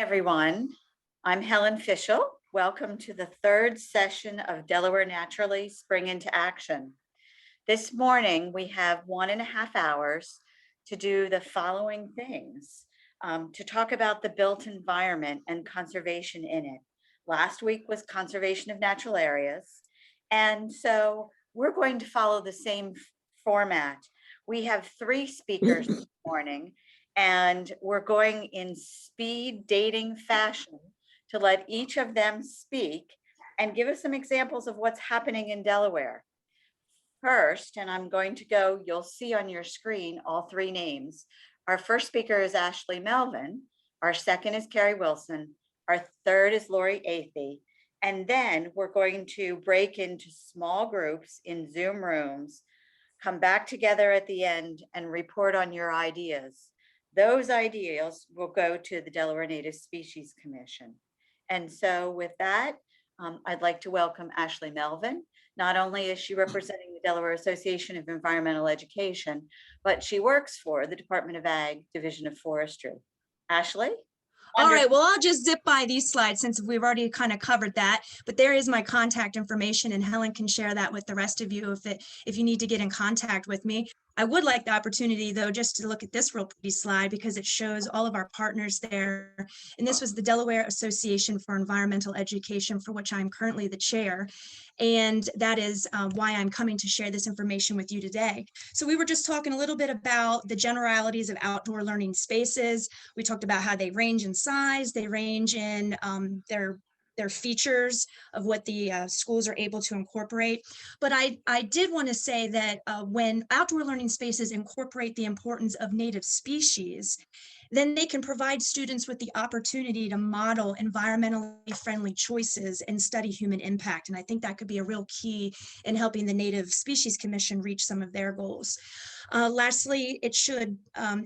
Everyone. I'm Helen Fischel. Welcome to the third session of Delaware Naturally Spring into Action. This morning, we have 1.5 hours to do the following things, to talk about the built environment and conservation in it. Last week was conservation of natural areas. And so we're going to follow the same format. We have 3 speakers this morning, and we're going in speed dating fashion to let each of them speak and give us some examples of what's happening in Delaware. First, and I'm going to go, you'll see on your screen all 3 names. Our first speaker is Ashley Melvin. Our second is Carrie Wilson. Our third is Lori Athey. And then we're going to break into small groups in Zoom rooms, come back together at the end and report on your ideas. Those ideas will go to the Delaware Native Species Commission. And so with that, I'd like to welcome Ashley Melvin. Not only is she representing the Delaware Association of Environmental Education, but she works for the Department of Ag, Division of Forestry. Ashley? All right, well, I'll just zip by these slides since we've already kind of covered that, but there is my contact information and Helen can share that with the rest of you if you need to get in contact with me. I would like the opportunity though, just to look at this real pretty slide because it shows all of our partners there. And this was the Delaware Association for Environmental Education, for which I'm currently the chair. And that is why I'm coming to share this information with you today. So we were just talking a little bit about the generalities of outdoor learning spaces. We talked about how they range in size, they range in their features of what the schools are able to incorporate. But I did want to say that when outdoor learning spaces incorporate the importance of native species, then they can provide students with the opportunity to model environmentally friendly choices and study human impact. And I think that could be a real key in helping the Native Species Commission reach some of their goals. Lastly, it should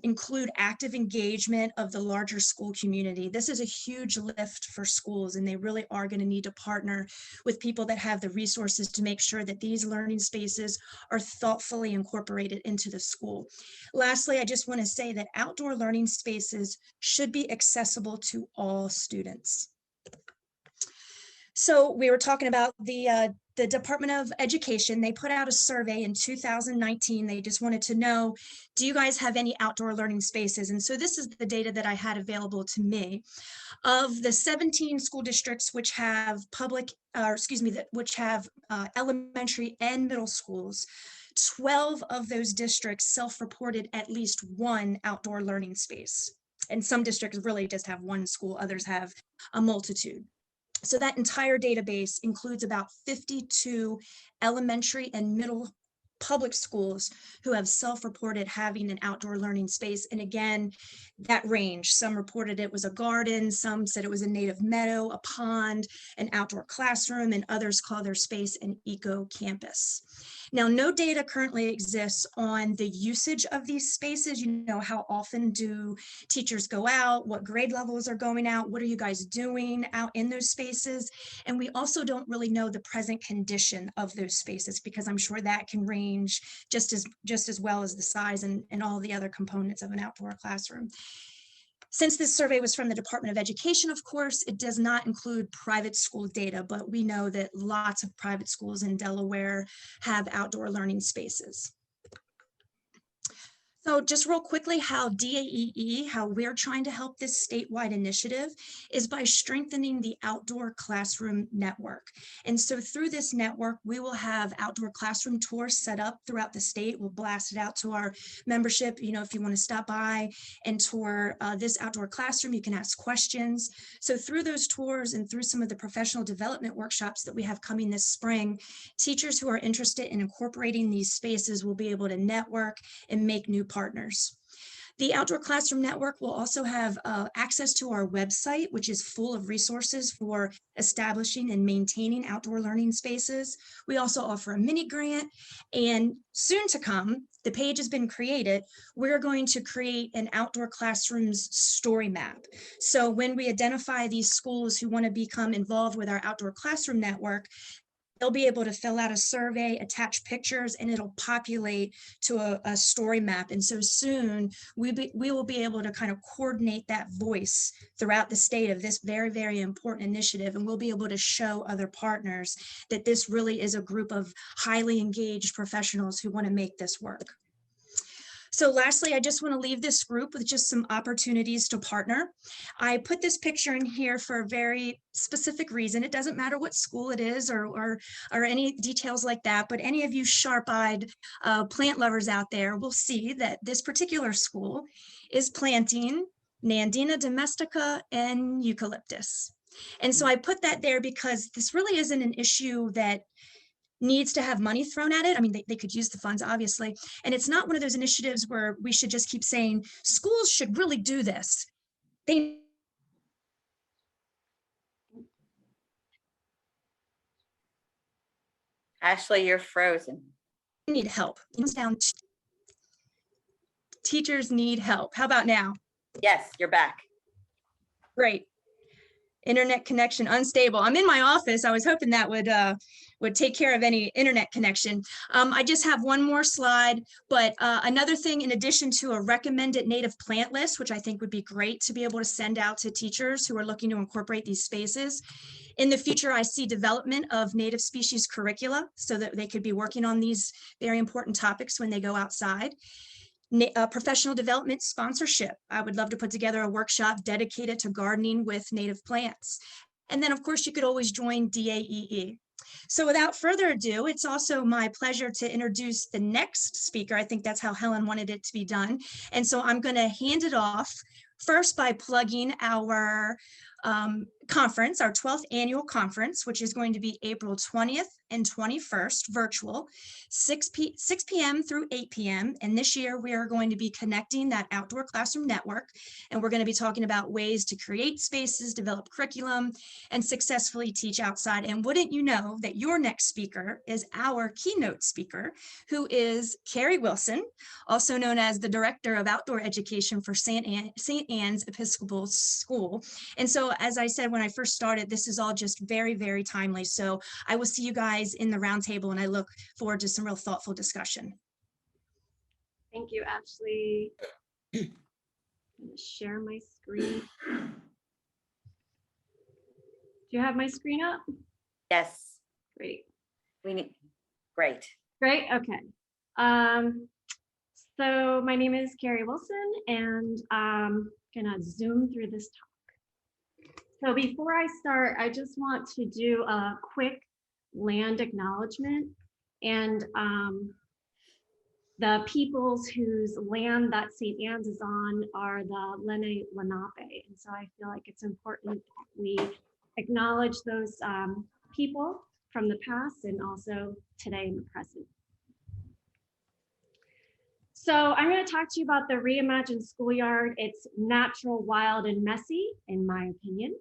include active engagement of the larger school community. This is a huge lift for schools, and they really are going to need to partner with people that have the resources to make sure that these learning spaces are thoughtfully incorporated into the school. Lastly, I just want to say that outdoor learning spaces should be accessible to all students. So we were talking about the Department of Education. They put out a survey in 2019. They just wanted to know, do you guys have any outdoor learning spaces? And so this is the data that I had available to me. Of the 17 school districts which have elementary and middle schools, 12 of those districts self-reported at least one outdoor learning space. And some districts really just have one school, others have a multitude. So that entire database includes about 52 elementary and middle public schools who have self-reported having an outdoor learning space. And again, that range, some reported it was a garden, some said it was a native meadow, a pond, an outdoor classroom, and others call their space an eco campus. Now, no data currently exists on the usage of these spaces. You know, how often do teachers go out? What grade levels are going out? What are you guys doing out in those spaces? And we also don't really know the present condition of those spaces, because I'm sure that can range just as well as the size and all the other components of an outdoor classroom. Since this survey was from the Department of Education, of course, it does not include private school data, but we know that lots of private schools in Delaware have outdoor learning spaces. So just real quickly, how DAEE, how we're trying to help this statewide initiative is by strengthening the outdoor classroom network. And so through this network, we will have outdoor classroom tours set up throughout the state. We'll blast it out to our membership. You know, if you want to stop by and tour this outdoor classroom, you can ask questions. So through those tours and through some of the professional development workshops that we have coming this spring, teachers who are interested in incorporating these spaces will be able to network and make new partners. The Outdoor Classroom Network will also have access to our website, which is full of resources for establishing and maintaining outdoor learning spaces. We also offer a mini grant, and soon to come, the page has been created. We're going to create an outdoor classrooms story map. So when we identify these schools who want to become involved with our Outdoor Classroom Network, they'll be able to fill out a survey, attach pictures, and it'll populate to a story map. And so soon we will be able to kind of coordinate that voice throughout the state of this very, very important initiative. And we'll be able to show other partners that this really is a group of highly engaged professionals who want to make this work. So lastly, I just want to leave this group with just some opportunities to partner. I put this picture in here for a very specific reason. It doesn't matter what school it is or any details like that, but any of you sharp-eyed plant lovers out there will see that this particular school is planting Nandina domestica and eucalyptus. And so I put that there because this really isn't an issue that needs to have money thrown at it. I mean, they could use the funds, obviously. And it's not one of those initiatives where we should just keep saying, schools should really do this. They Ashley, you're frozen. need help. Teachers need help. How about now? Yes, you're back. Great. Internet connection unstable. I'm in my office. I was hoping that would take care of any internet connection. I just have one more slide, but another thing, in addition to a recommended native plant list, which I think would be great to be able to send out to teachers who are looking to incorporate these spaces. In the future, I see development of native species curricula so that they could be working on these very important topics when they go outside. Professional development sponsorship. I would love to put together a workshop dedicated to gardening with native plants. And then, of course, you could always join DAEE. So without further ado, it's also my pleasure to introduce the next speaker. I think that's how Helen wanted it to be done. And so I'm going to hand it off first by plugging our conference, our 12th annual conference, which is going to be April 20th and 21st, virtual, 6 p.m. through 8 p.m. And this year we are going to be connecting that outdoor classroom network. And we're going to be talking about ways to create spaces, develop curriculum, and successfully teach outside. And wouldn't you know that your next speaker is our keynote speaker, who is Carrie Wilson, also known as the Director of Outdoor Education for St. Anne's Episcopal School. And so, as I said when I first started, this is all just very, very timely. So I will see you guys in the roundtable, and I look forward to some real thoughtful discussion. Thank you, Ashley. I'm going to share my screen. Do you have my screen up? Yes, Great. great. Great, okay. So my name is Carrie Wilson, and I'm gonna zoom through this talk. So before I start, I just want to do a quick land acknowledgement, and the peoples whose land that St. Anne's is on are the Lenni Lenape. And so I feel like it's important we acknowledge those people from the past and also today in the present. So I'm going to talk to you about the reimagined schoolyard. It's natural, wild, and messy, in my opinion.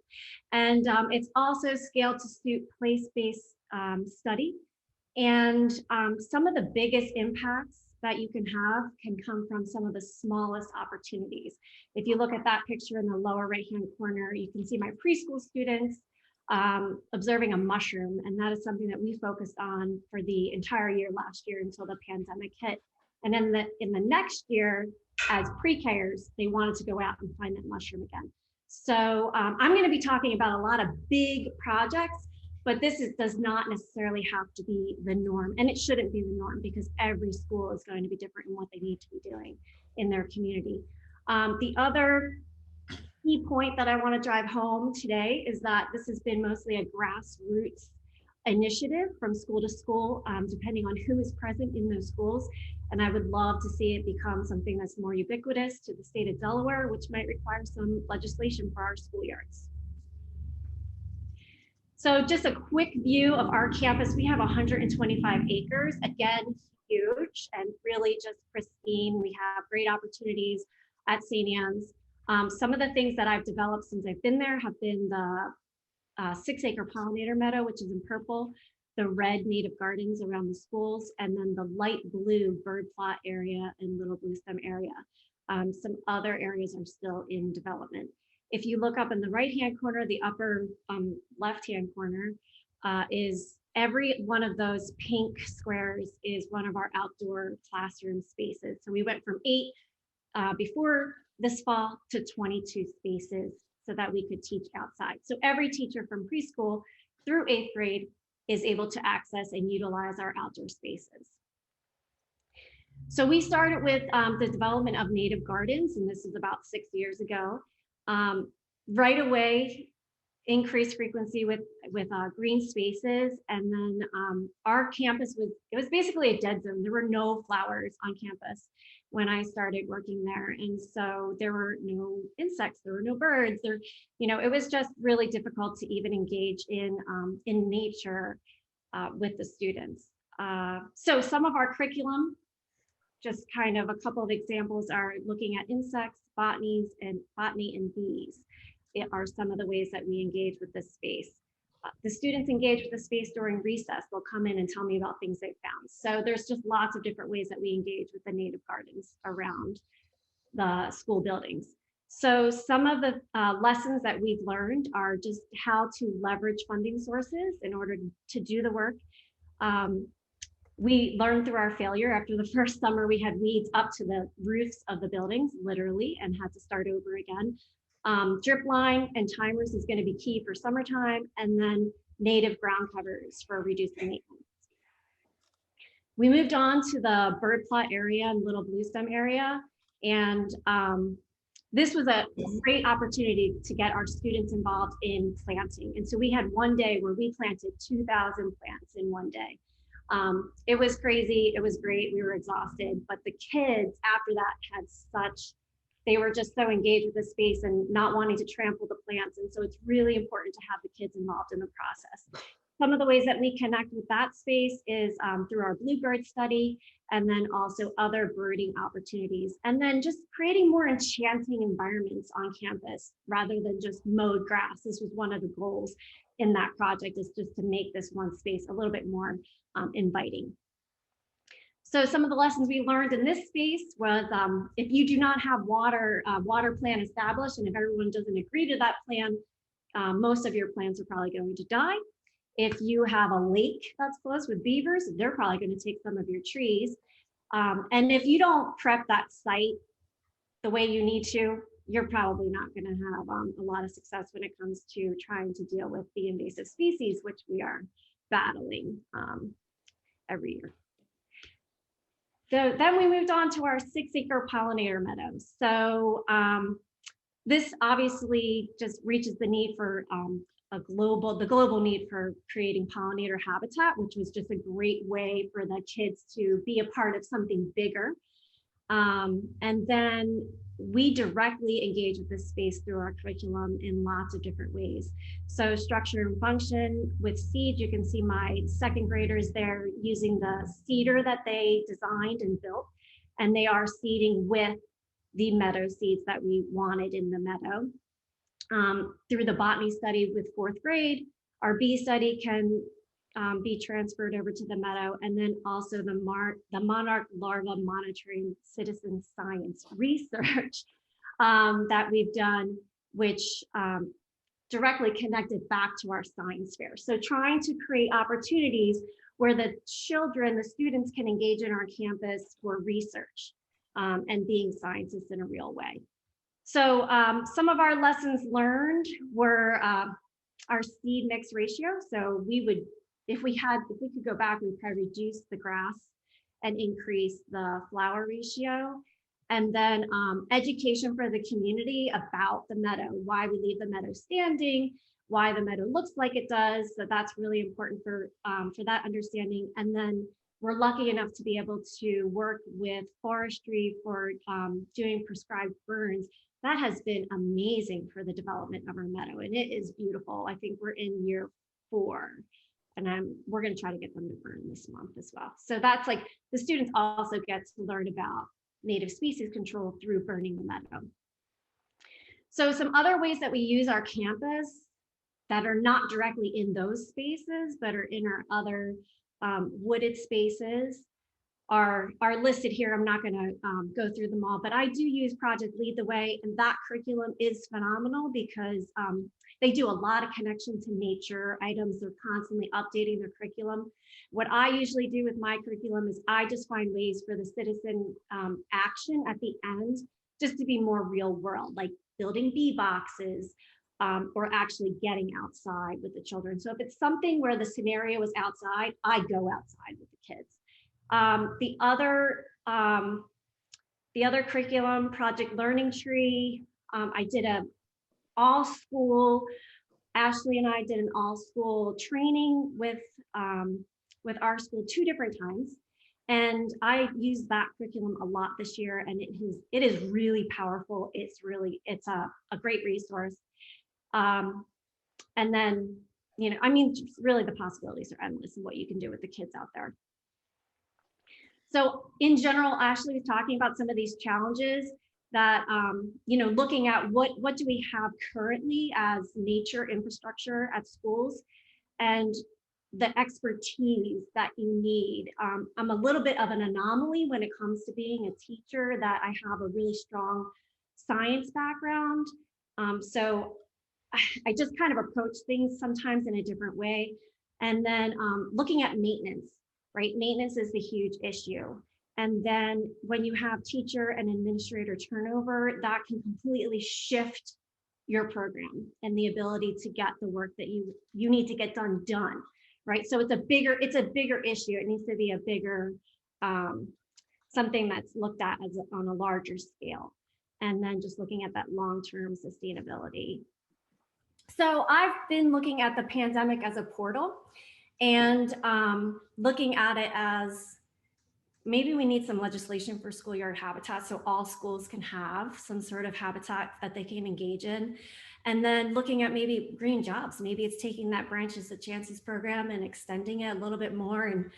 And it's also scaled to suit place-based study. And some of the biggest impacts that you can come from some of the smallest opportunities. If you look at that picture in the lower right-hand corner, you can see my preschool students observing a mushroom. And that is something that we focused on for the entire year last year until the pandemic hit. And then in the next year, as pre-Kers, they wanted to go out and find that mushroom again. So I'm going to be talking about a lot of big projects, but this does not necessarily have to be the norm. And it shouldn't be the norm because every school is going to be different in what they need to be doing in their community. The other key point that I want to drive home today is that this has been mostly a grassroots initiative from school to school, depending on who is present in those schools. And I would love to see it become something that's more ubiquitous to the state of Delaware, which might require some legislation for our schoolyards. So just a quick view of our campus. We have 125 acres, again, huge and really just pristine. We have great opportunities at St. Anne's. Some of the things that I've developed since I've been there have been the 6-acre pollinator meadow, which is in purple, the red native gardens around the schools, and then the light blue bird plot area and little blue stem area. Some other areas are still in development. If you look up in the right-hand corner, the upper left-hand corner is every one of those pink squares is one of our outdoor classroom spaces. So we went from 8 before this fall to 22 spaces so that we could teach outside. So every teacher from preschool through 8th grade is able to access and utilize our outdoor spaces. So we started with the development of native gardens, and this is about 6 years ago. Right away, increased frequency with green spaces, and then our campus was basically a dead zone. There were no flowers on campus when I started working there, and so there were no insects, there were no birds. There, it was just really difficult to even engage in nature with the students. So some of our curriculum, just kind of a couple of examples, are looking at insects, botany and bees. It are some of the ways that we engage with this space. The students engage with the space during recess. They'll come in and tell me about things they've found. So there's just lots of different ways that we engage with the native gardens around the school buildings. So some of the lessons that we've learned are just how to leverage funding sources in order to do the work. We learned through our failure. After the first summer, we had weeds up to the roofs of the buildings, literally, and had to start over again. Drip line and timers is going to be key for summertime, and then native ground covers for reducing maintenance. We moved on to the bird plot area and little bluestem area, and this was a great opportunity to get our students involved in planting. And so we had one day where we planted 2,000 plants in one day. It was crazy. It was great. We were exhausted, but the kids after that they were just so engaged with the space and not wanting to trample the plants. And so it's really important to have the kids involved in the process. Some of the ways that we connect with that space is through our bluebird study, and then also other birding opportunities, and then just creating more enchanting environments on campus rather than just mowed grass. This was one of the goals in that project, is just to make this one space a little bit more inviting. So some of the lessons we learned in this space was if you do not have water plan established, and if everyone doesn't agree to that plan, most of your plants are probably going to die. If you have a lake that's close with beavers, they're probably going to take some of your trees. And if you don't prep that site the way you need to, you're probably not going to have a lot of success when it comes to trying to deal with the invasive species, which we are battling every year. So then we moved on to our 6-acre pollinator meadows. So this obviously just reaches the need for the global need for creating pollinator habitat, which was just a great way for the kids to be a part of something bigger. And then we directly engage with this space through our curriculum in lots of different ways. So structure and function with seed, you can see my second graders there using the seeder that they designed and built, and they are seeding with the meadow seeds that we wanted in the meadow. Through the botany study with 4th grade, our bee study can be transferred over to the meadow, and then also the monarch larva monitoring citizen science research that we've done, which directly connected back to our science fair. So trying to create opportunities where the students can engage in our campus for research and being scientists in a real way. So some of our lessons learned were our seed mix ratio. So we would, if we could go back, we'd probably reduce the grass and increase the flower ratio. And then education for the community about the meadow, why we leave the meadow standing, why the meadow looks like it does. So that's really important for that understanding. And then we're lucky enough to be able to work with Forestry for doing prescribed burns. That has been amazing for the development of our meadow, and it is beautiful. I think we're in year 4, and we're going to try to get them to burn this month as well. So that's like the students also get to learn about native species control through burning the meadow. So some other ways that we use our campus that are not directly in those spaces, but are in our other wooded spaces are listed here. I'm not going to go through them all, but I do use Project Lead the Way, and that curriculum is phenomenal because They do a lot of connection to nature items. They're constantly updating their curriculum. What I usually do with my curriculum is I just find ways for the citizen action at the end, just to be more real world, like building bee boxes, or actually getting outside with the children. So if it's something where the scenario is outside, I go outside with the kids. The other curriculum, Project Learning Tree, I did a all school, Ashley and I did an all school training with our school 2 different times. And I used that curriculum a lot this year, and it is really powerful. It's a great resource. And then, I mean, really the possibilities are endless in what you can do with the kids out there. So in general, Ashley was talking about some of these challenges that, looking at what do we have currently as nature infrastructure at schools, and the expertise that you need. I'm a little bit of an anomaly when it comes to being a teacher, that I have a really strong science background. So I just kind of approach things sometimes in a different way. And then looking at maintenance, right? Maintenance is the huge issue. And then when you have teacher and administrator turnover, that can completely shift your program and the ability to get the work that you need to get done, right? So it's a bigger issue. It needs to be a bigger, something that's looked at on a larger scale. And then just looking at that long-term sustainability. So I've been looking at the pandemic as a portal, and looking at it as maybe we need some legislation for schoolyard habitat, so all schools can have some sort of habitat that they can engage in. And then looking at maybe green jobs, maybe it's taking that Branches to Chances program and extending it a little bit more, and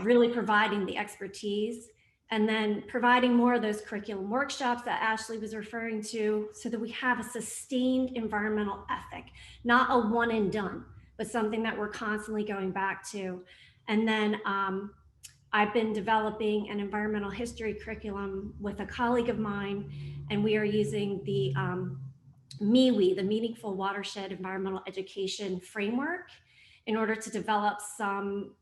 really providing the expertise, and then providing more of those curriculum workshops that Ashley was referring to, so that we have a sustained environmental ethic, not a one and done, but something that we're constantly going back to. And then I've been developing an environmental history curriculum with a colleague of mine, and we are using the MIWI, the Meaningful Watershed Environmental Education Framework, in order to develop some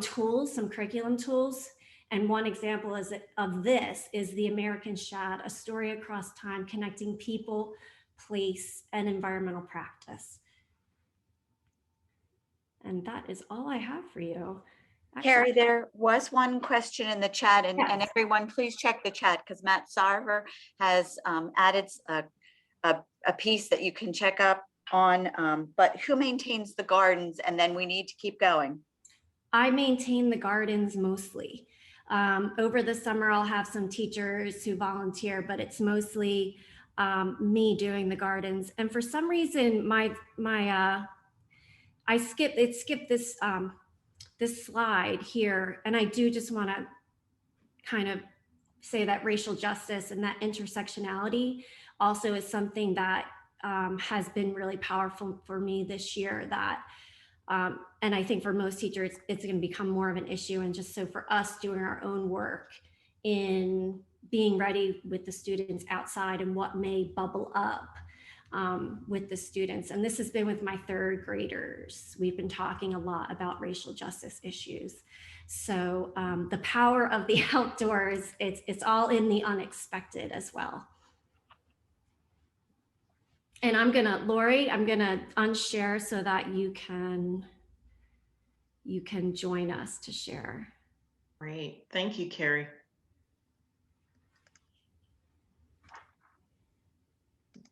tools, some curriculum tools. And one example of this is the American Shad, a story across time connecting people, place, and environmental practice. And that is all I have for you. Actually, Carrie, there was one question in the chat, and, yes. and everyone, please check the chat, because Matt Sarver has added a piece that you can check up on, but who maintains the gardens? And then we need to keep going. I maintain the gardens mostly. Over the summer, I'll have some teachers who volunteer, but it's mostly me doing the gardens. And for some reason, it skipped this this slide here, and I do just want to kind of say that racial justice and that intersectionality also is something that has been really powerful for me this year. That and I think for most teachers, it's going to become more of an issue. And just so for us doing our own work in being ready with the students outside and what may bubble up with the students. And this has been with my 3rd graders. We've been talking a lot about racial justice issues. So the power of the outdoors, it's all in the unexpected as well. And Lori, I'm gonna unshare so that you can join us to share. Great, thank you, Carrie.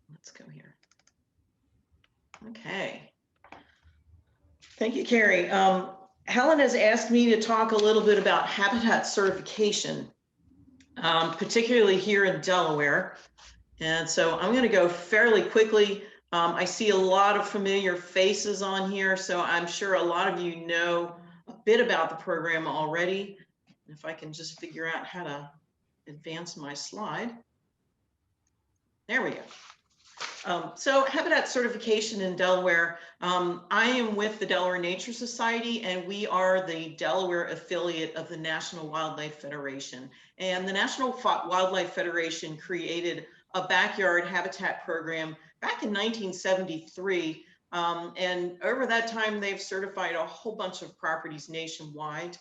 Let's go here. Okay. Thank you, Carrie. Helen has asked me to talk a little bit about habitat certification, particularly here in Delaware. And so I'm going to go fairly quickly. I see a lot of familiar faces on here, so I'm sure a lot of you know a bit about the program already. If I can just figure out how to advance my slide. There we go. So habitat certification in Delaware. I am with the Delaware Nature Society, and we are the Delaware affiliate of the National Wildlife Federation. And the National Wildlife Federation created a backyard habitat program back in 1973. And over that time, they've certified a whole bunch of properties nationwide.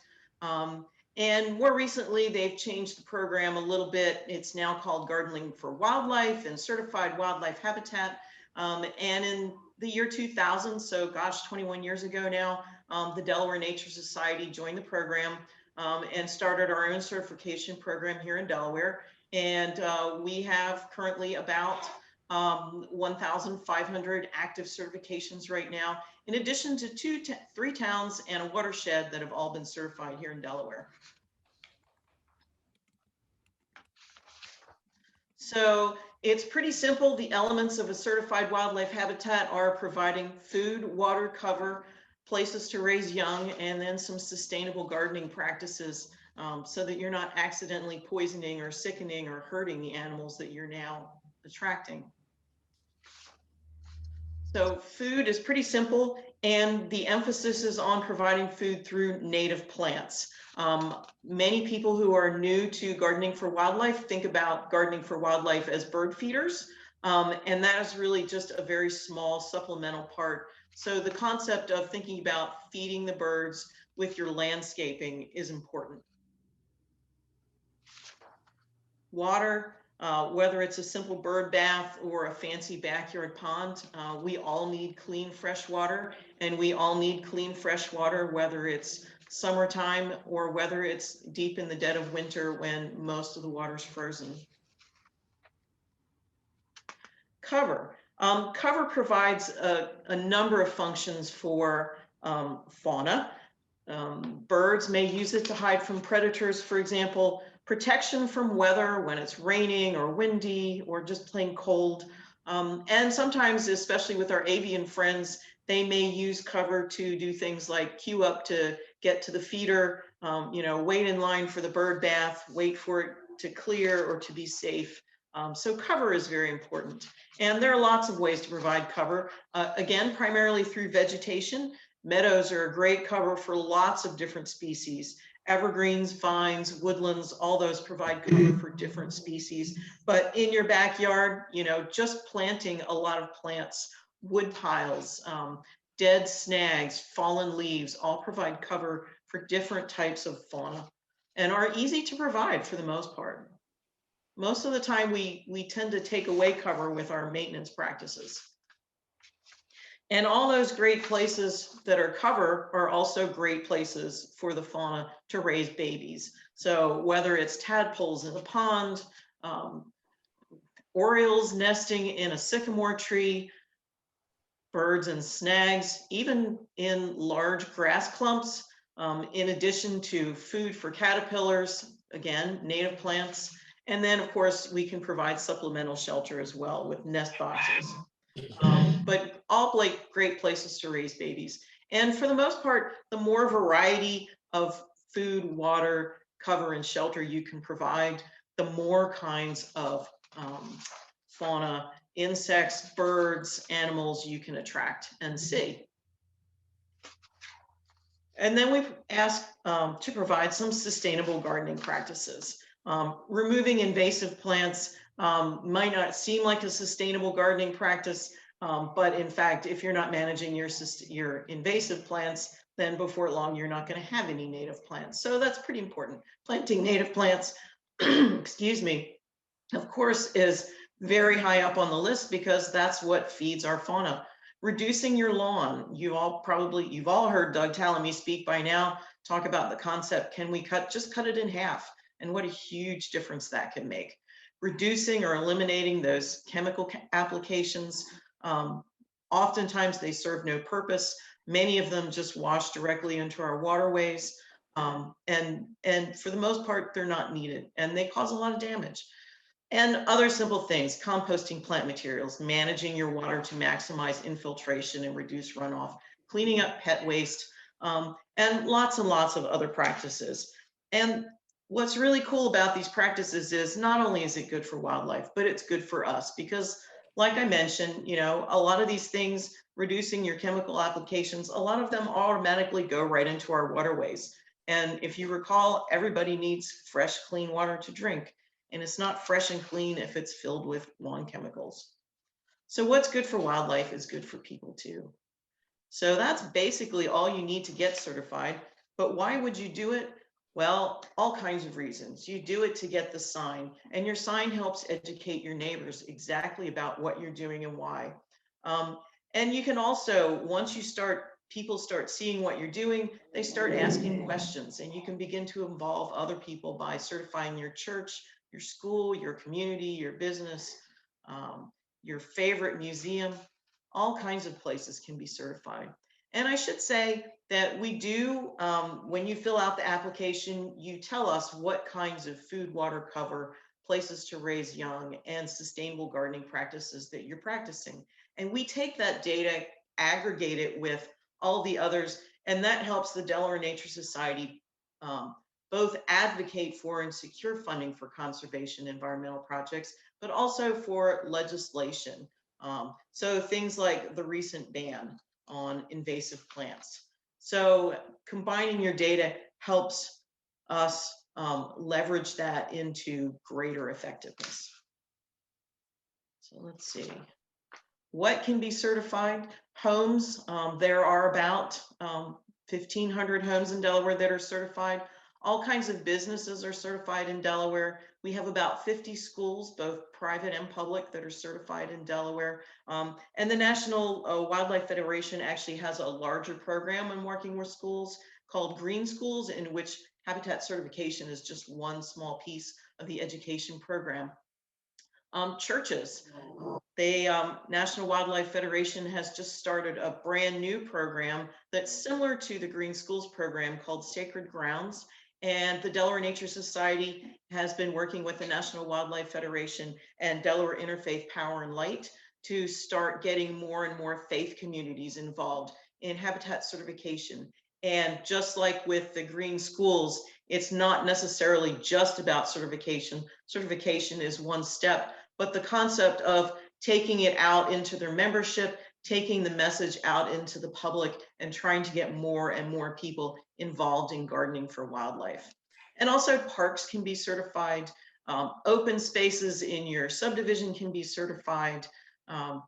And more recently, they've changed the program a little bit. It's now called Gardening for Wildlife and Certified Wildlife Habitat. And in the year 2000, so gosh, 21 years ago now, the Delaware Nature Society joined the program and started our own certification program here in Delaware. And we have currently about 1,500 active certifications right now, in addition to three towns and a watershed that have all been certified here in Delaware. So it's pretty simple. The elements of a certified wildlife habitat are providing food, water, cover, places to raise young, and then some sustainable gardening practices so that you're not accidentally poisoning or sickening or hurting the animals that you're now attracting. So food is pretty simple, and the emphasis is on providing food through native plants. Many people who are new to gardening for wildlife think about gardening for wildlife as bird feeders, and that is really just a very small supplemental part. So the concept of thinking about feeding the birds with your landscaping is important. Water, whether it's a simple bird bath or a fancy backyard pond, we all need clean fresh water, and we all need clean fresh water, whether it's summertime or whether it's deep in the dead of winter when most of the water's frozen. Cover. Cover provides a number of functions for fauna. Birds may use it to hide from predators, for example, protection from weather when it's raining or windy or just plain cold. And sometimes, especially with our avian friends, they may use cover to do things like queue up to get to the feeder, wait in line for the bird bath, wait for it to clear or to be safe. So cover is very important. And there are lots of ways to provide cover, again, primarily through vegetation. Meadows are a great cover for lots of different species. Evergreens, vines, woodlands, all those provide cover for different species. But in your backyard, just planting a lot of plants, wood piles, dead snags, fallen leaves, all provide cover for different types of fauna and are easy to provide for the most part. Most of the time, we tend to take away cover with our maintenance practices. And all those great places that are cover are also great places for the fauna to raise babies. So whether it's tadpoles in a pond, orioles nesting in a sycamore tree, birds and snags, even in large grass clumps, in addition to food for caterpillars, again, native plants. And then, of course, we can provide supplemental shelter as well with nest boxes. But all great places to raise babies. And for the most part, the more variety of food, water, cover, and shelter you can provide, the more kinds of fauna, insects, birds, animals you can attract and see. And then we ask to provide some sustainable gardening practices. Removing invasive plants might not seem like a sustainable gardening practice, but in fact, if you're not managing your invasive plants, then before long, you're not going to have any native plants. So that's pretty important. Planting native plants, excuse me, of course, is very high up on the list because that's what feeds our fauna. Reducing your lawn. You've all heard Doug Tallamy speak by now, talk about the concept, can we just cut it in half? And what a huge difference that can make. Reducing or eliminating those chemical applications. Oftentimes they serve no purpose. Many of them just wash directly into our waterways. And for the most part, they're not needed and they cause a lot of damage. And other simple things, composting plant materials, managing your water to maximize infiltration and reduce runoff, cleaning up pet waste, and lots of other practices. And what's really cool about these practices is not only is it good for wildlife, but it's good for us because, like I mentioned, a lot of these things, reducing your chemical applications, a lot of them automatically go right into our waterways. And if you recall, everybody needs fresh, clean water to drink. and it's not fresh and clean if it's filled with lawn chemicals. So what's good for wildlife is good for people too. So that's basically all you need to get certified. But why would you do it? Well, all kinds of reasons. You do it to get the sign, and your sign helps educate your neighbors exactly about what you're doing and why. And you can also, once you start, people start seeing what you're doing, they start asking questions, and you can begin to involve other people by certifying your church, your school, your community, your business, your favorite museum. All kinds of places can be certified. And I should say that we do, when you fill out the application, you tell us what kinds of food, water cover, places to raise young, and sustainable gardening practices that you're practicing. And we take that data, aggregate it with all the others, and that helps the Delaware Nature Society both advocate for and secure funding for conservation environmental projects, but also for legislation. So things like the recent ban on invasive plants. So combining your data helps us leverage that into greater effectiveness. So let's see. What can be certified? Homes, there are about 1,500 homes in Delaware that are certified. All kinds of businesses are certified in Delaware. We have about 50 schools, both private and public, that are certified in Delaware. And the National Wildlife Federation actually has a larger program in working with schools called Green Schools, in which habitat certification is just one small piece of the education program. Churches, the National Wildlife Federation has just started a brand new program that's similar to the Green Schools program called Sacred Grounds. And the Delaware Nature Society has been working with the National Wildlife Federation and Delaware Interfaith Power and Light to start getting more and more faith communities involved in habitat certification. And just like with the Green Schools, it's not necessarily just about certification. Certification is one step, but the concept of taking it out into their membership, taking the message out into the public, and trying to get more and more people involved in gardening for wildlife. And also parks can be certified. Open spaces in your subdivision can be certified.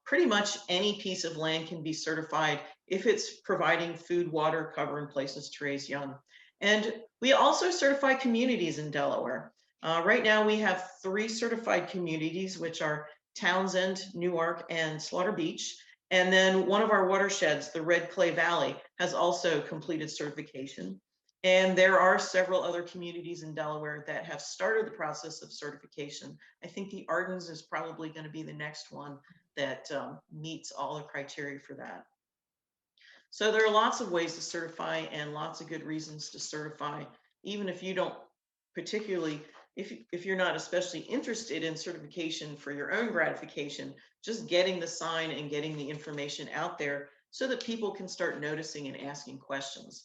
Pretty much any piece of land can be certified if it's providing food, water, cover, and places to raise young. And we also certify communities in Delaware. Right now we have 3 certified communities, which are Townsend, Newark, and Slaughter Beach. And then one of our watersheds, the Red Clay Valley, has also completed certification. And there are several other communities in Delaware that have started the process of certification. I think the Ardens is probably going to be the next one that meets all the criteria for that. So there are lots of ways to certify and lots of good reasons to certify, even if you don't particularly, if you're not especially interested in certification for your own gratification, just getting the sign and getting the information out there so that people can start noticing and asking questions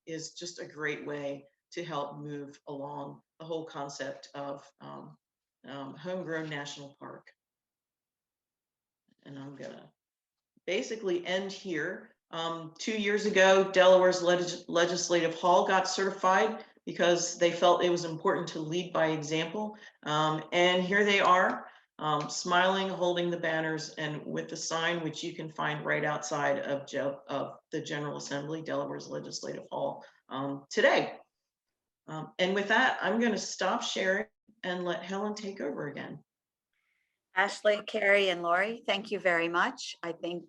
is just a great way to help move along the whole concept of homegrown national park. And I'm gonna basically end here. 2 years ago, Delaware's Legislative Hall got certified because they felt it was important to lead by example. And here they are, smiling, holding the banners, and with the sign, which you can find right outside of the General Assembly, Delaware's Legislative Hall, today. And with that, I'm going to stop sharing and let Helen take over again. Ashley, Carrie, and Lori, thank you very much. I think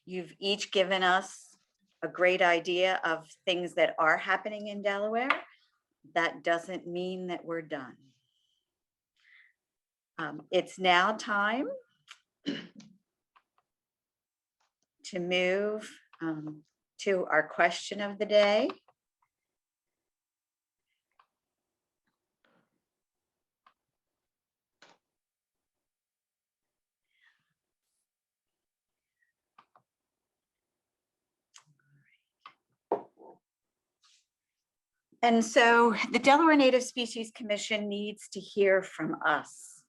you've each given us a great idea of things that are happening in Delaware. That doesn't mean that we're done. It's now time to move to our question of the day. And so the Delaware Native Species Commission needs to hear from us.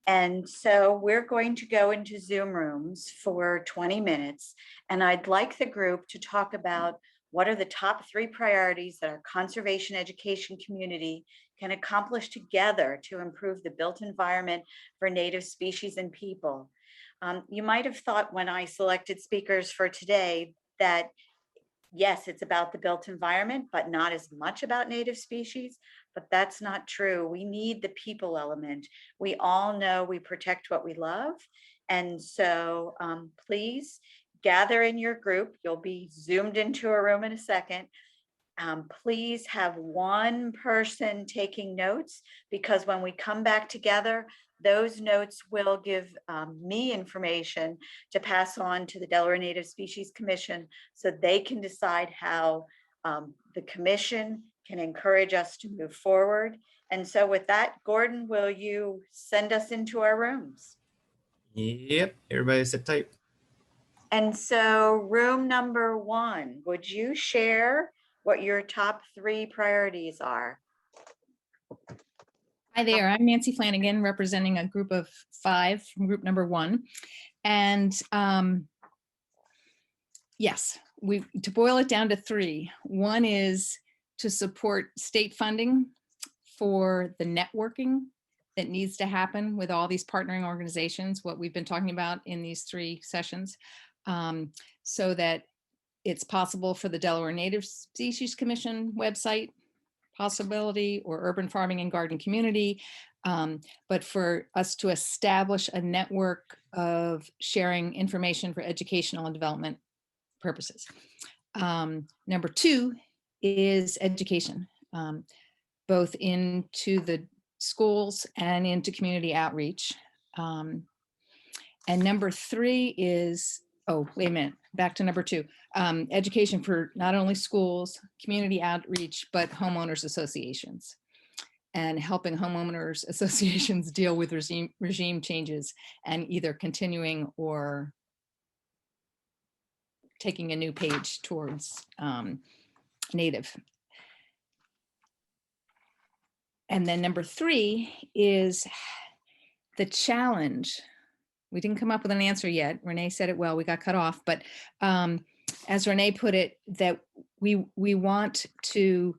And so we're going to go into Zoom rooms for 20 minutes. And I'd like the group to talk about what are the top 3 priorities that our conservation education community can accomplish together to improve the built environment for native species and people. You might have thought when I selected speakers for today that yes, it's about the built environment, but not as much about native species. But that's not true. We need the people element. We all know we protect what we love. And so please gather in your group. You'll be zoomed into a room in a second. Please have one person taking notes, because when we come back together, those notes will give me information to pass on to the Delaware Native Species Commission so they can decide how the commission can encourage us to move forward. And so with that, Gordon, will you send us into our rooms? Yep, everybody sit tight. And so room number 1, would you share what your top 3 priorities are? Hi there, I'm Nancy Flanagan, representing a group of 5 from group number 1. And yes, to boil it down to 3, one is to support state funding for the networking that needs to happen with all these partnering organizations, what we've been talking about in these 3 sessions, so that it's possible for the Delaware Native Species Commission website possibility, or urban farming and garden community, but for us to establish a network of sharing information for educational and development purposes. Number 2 is education, both into the schools and into community outreach. And number 3 is, oh, wait a minute, back to number 2. Education for not only schools, community outreach, but homeowners associations, and helping homeowners associations deal with regime changes and either continuing or taking a new page towards native. And then number 3 is the challenge. We didn't come up with an answer yet. Renee said it well, we got cut off, but as Renee put it, that we want to,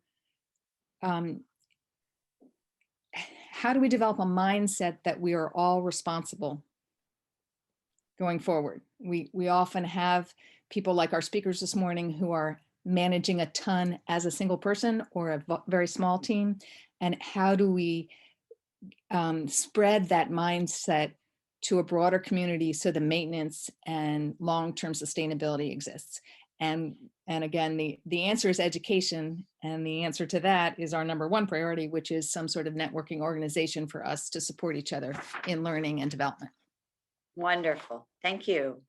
how do we develop a mindset that we are all responsible going forward? We often have people like our speakers this morning who are managing a ton as a single person or a very small team. And how do we spread that mindset to a broader community so the maintenance and long-term sustainability exists? And again, the answer is education. And the answer to that is our number 1 priority, which is some sort of networking organization for us to support each other in learning and development. Wonderful. Thank you.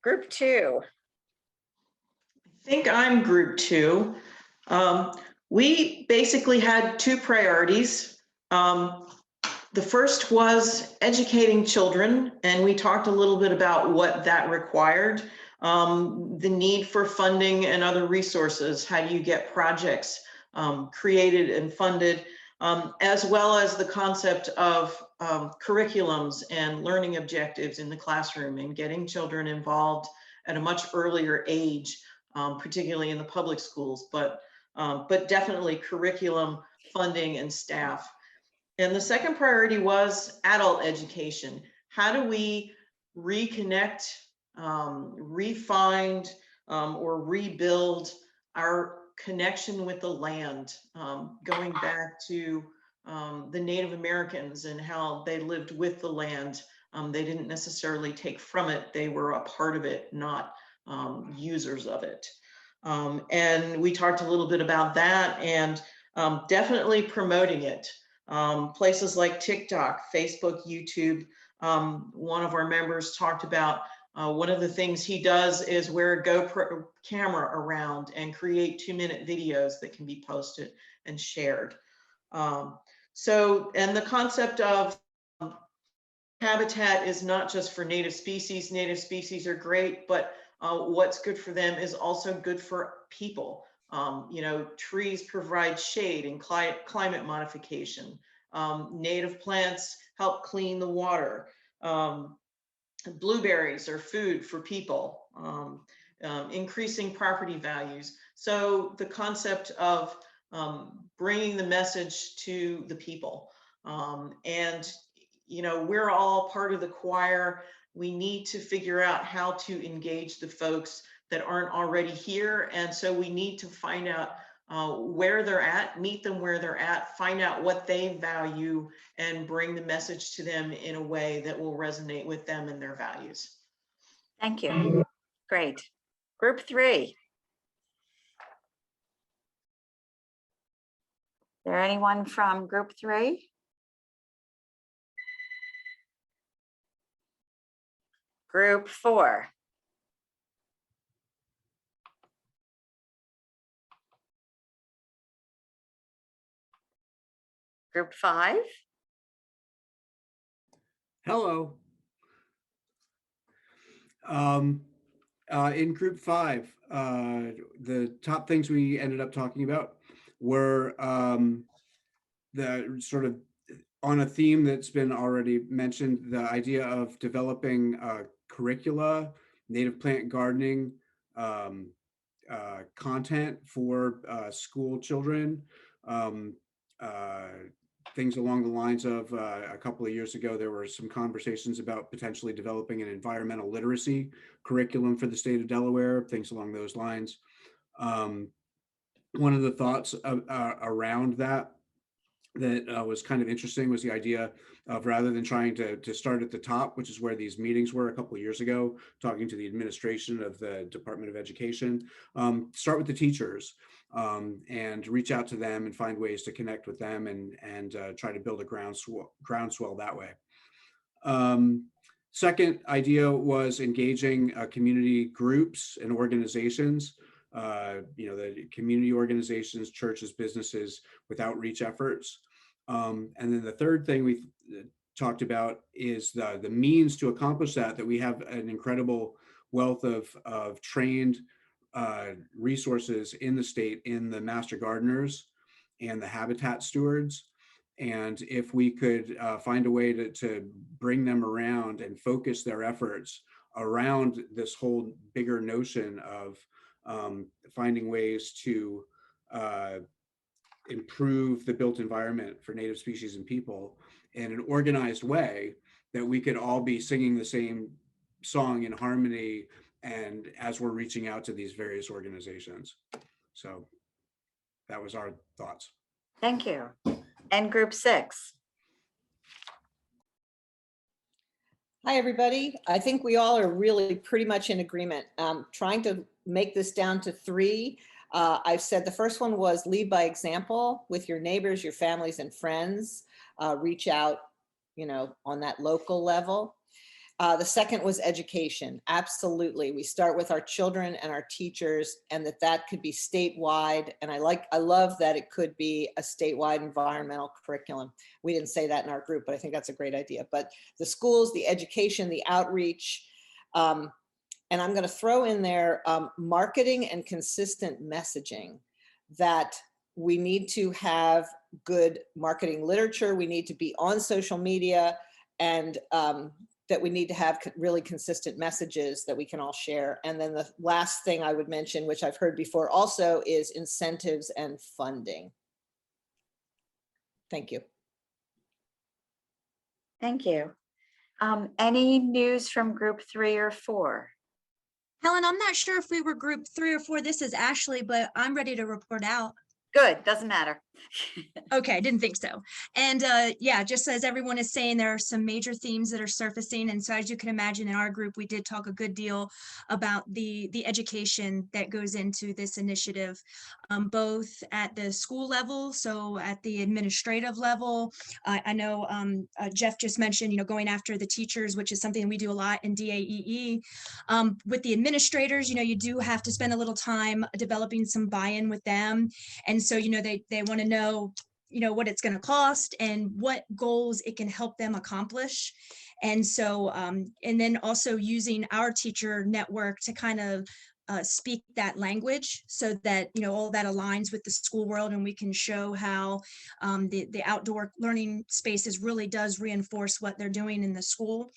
Group 2. I think I'm group 2. We basically had 2 priorities. The first was educating children, and we talked a little bit about what that required, the need for funding and other resources. How do you get projects created and funded, as well as the concept of curriculums and learning objectives in the classroom, and getting children involved at a much earlier age, particularly in the public schools, but definitely curriculum, funding, and staff. And the second priority was adult education. How do we reconnect, refine, or rebuild our connection with the land, going back to the Native Americans and how they lived with the land. They didn't necessarily take from it. They were a part of it, not users of it. And we talked a little bit about that, and definitely promoting it. Places like TikTok, Facebook, YouTube. One of our members talked about one of the things he does is wear a GoPro camera around and create 2-minute videos that can be posted and shared. And the concept of habitat is not just for native species. Native species are great, but what's good for them is also good for people. Trees provide shade and climate modification. Native plants help clean the water. Blueberries are food for people, increasing property values. So the concept of bringing the message to the people. And, you know, we're all part of the choir. We need to figure out how to engage the folks that aren't already here. And so we need to find out where they're at, meet them where they're at, find out what they value, and bring the message to them in a way that will resonate with them and their values. Thank you. Great. Group 3. Is there anyone from group 3? Group 4. Group 5. Hello. In group 5, the top things we ended up talking about were the sort of on a theme that's been already mentioned, the idea of developing curricula, native plant gardening, content for school children, things along the lines of a couple of years ago, there were some conversations about potentially developing an environmental literacy curriculum for the state of Delaware, things along those lines. One of the thoughts around that was kind of interesting was the idea of, rather than trying to start at the top, which is where these meetings were a couple of years ago, talking to the administration of the Department of Education, start with the teachers and reach out to them and find ways to connect with them and try to build a groundswell that way. Second idea was engaging community groups and organizations, you know, the community organizations, churches, businesses with outreach efforts. And then the third thing we talked about is the means to accomplish that we have an incredible wealth of trained resources in the state, in the master gardeners and the habitat stewards. And if we could find a way to bring them around and focus their efforts around this whole bigger notion of finding ways to improve the built environment for native species and people in an organized way, that we could all be singing the same song in harmony and as we're reaching out to these various organizations. So that was our thoughts. Thank you. And group 6. Hi, everybody. I think we all are really pretty much in agreement. Trying to make this down to 3. I've said the first one was lead by example with your neighbors, your families and friends. Reach out, you know, on that local level. The second was education. Absolutely. We start with our children and our teachers, and that could be statewide. And I love that it could be a statewide environmental curriculum. We didn't say that in our group, but I think that's a great idea. But the schools, the education, the outreach, and I'm going to throw in there marketing and consistent messaging, that we need to have good marketing literature. We need to be on social media, and that we need to have really consistent messages that we can all share. And then the last thing I would mention, which I've heard before also, is incentives and funding. Thank you. Thank you. Any news from group 3 or 4? Helen, I'm not sure if we were group 3 or 4. This is Ashley, but I'm ready to report out. Good, doesn't matter. Okay, I didn't think so. And yeah, just as everyone is saying, there are some major themes that are surfacing. And so as you can imagine, in our group, we did talk a good deal about the education that goes into this initiative, both at the school level, so at the administrative level. I know Jeff just mentioned, you know, going after the teachers, which is something we do a lot in DAEE. With the administrators, you know, you do have to spend a little time developing some buy-in with them. And so, you know, they want to know, you know, what it's going to cost and what goals it can help them accomplish. And so, and then also using our teacher network to kind of speak that language so that, you know, all that aligns with the school world, and we can show how the outdoor learning spaces really does reinforce what they're doing in the school.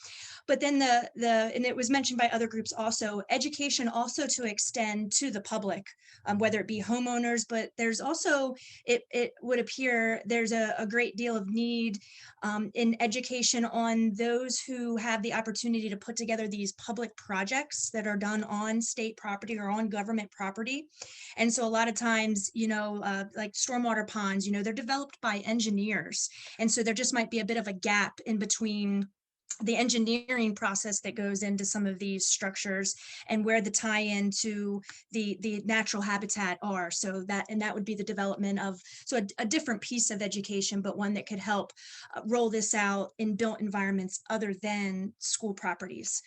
But then and it was mentioned by other groups also, education also to extend to the public, whether it be homeowners, but there's also, it would appear there's a great deal of need in education on those who have the opportunity to put together these public projects that are done on state property or on government property. And so a lot of times, you know, like stormwater ponds, you know, they're developed by engineers. And so there just might be a bit of a gap in between the engineering process that goes into some of these structures and where the tie-in to the natural habitat are. So that would be the development of, so a different piece of education, but one that could help roll this out in built environments other than school properties.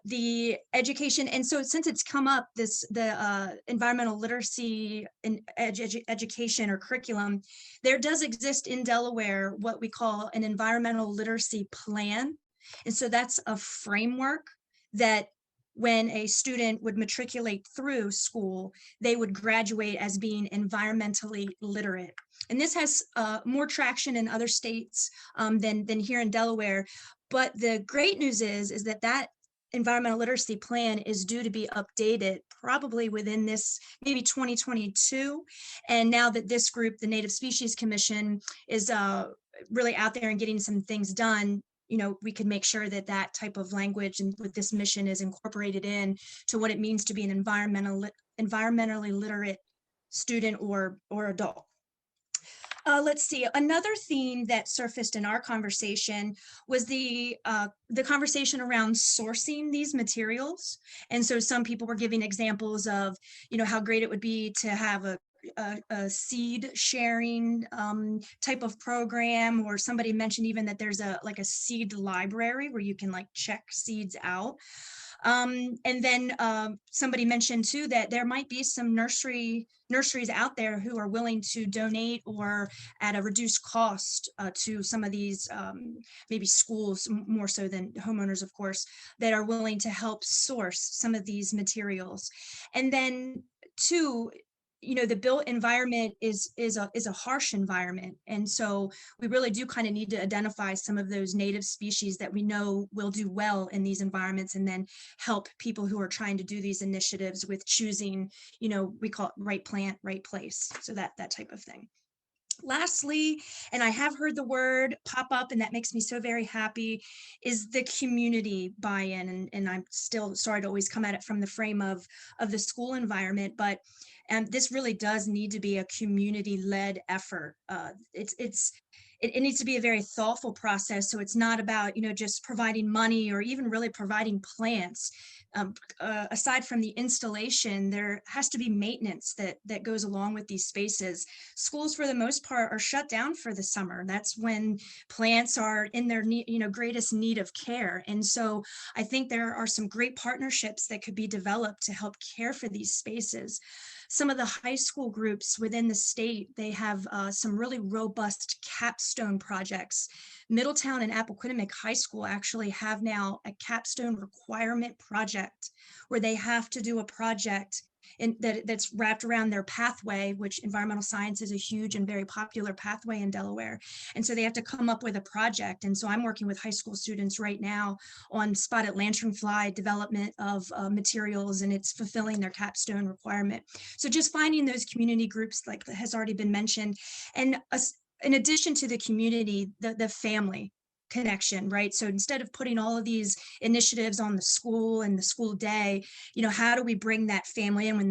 The education, and so since it's come up, the environmental literacy and education or curriculum, there does exist in Delaware what we call an environmental literacy plan. And so that's a framework that when a student would matriculate through school, they would graduate as being environmentally literate. And this has more traction in other states than here in Delaware. But the great news is that environmental literacy plan is due to be updated probably within this, maybe 2022. And now that this group, the Native Species Commission, is really out there and getting some things done, you know, we could make sure that that type of language and with this mission is incorporated in to what it means to be an environmentally literate student or adult. Let's see, another theme that surfaced in our conversation was the conversation around sourcing these materials. And so some people were giving examples of, you know, how great it would be to have a seed sharing type of program, or somebody mentioned even that there's like a seed library where you can like check seeds out. And then somebody mentioned too that there might be some nurseries out there who are willing to donate or at a reduced cost to some of these maybe schools, more so than homeowners, of course, that are willing to help source some of these materials. And then two, you know, the built environment is a harsh environment. And so we really do kind of need to identify some of those native species that we know will do well in these environments, and then help people who are trying to do these initiatives with choosing, you know, we call it right plant, right place. So that type of thing. Lastly, and I have heard the word pop up, and that makes me so very happy, is the community buy-in. And I'm still sorry to always come at it from the frame of the school environment, but this really does need to be a community-led effort. It needs to be a very thoughtful process. So it's not about, you know, just providing money or even really providing plants. Aside from the installation, there has to be maintenance that goes along with these spaces. Schools, for the most part, are shut down for the summer. That's when plants are in their greatest need of care. And so I think there are some great partnerships that could be developed to help care for these spaces. Some of the high school groups within the state, they have some really robust capstone projects. Middletown and Appoquinimink High School actually have now a capstone requirement project where they have to do a project that's wrapped around their pathway, which environmental science is a huge and very popular pathway in Delaware. And so they have to come up with a project. And so I'm working with high school students right now on spotted lanternfly development of materials, and it's fulfilling their capstone requirement. So just finding those community groups, like has already been mentioned, and in addition to the community, the family connection, right? So instead of putting all of these initiatives on the school and the school day, you know, how do we bring that family in when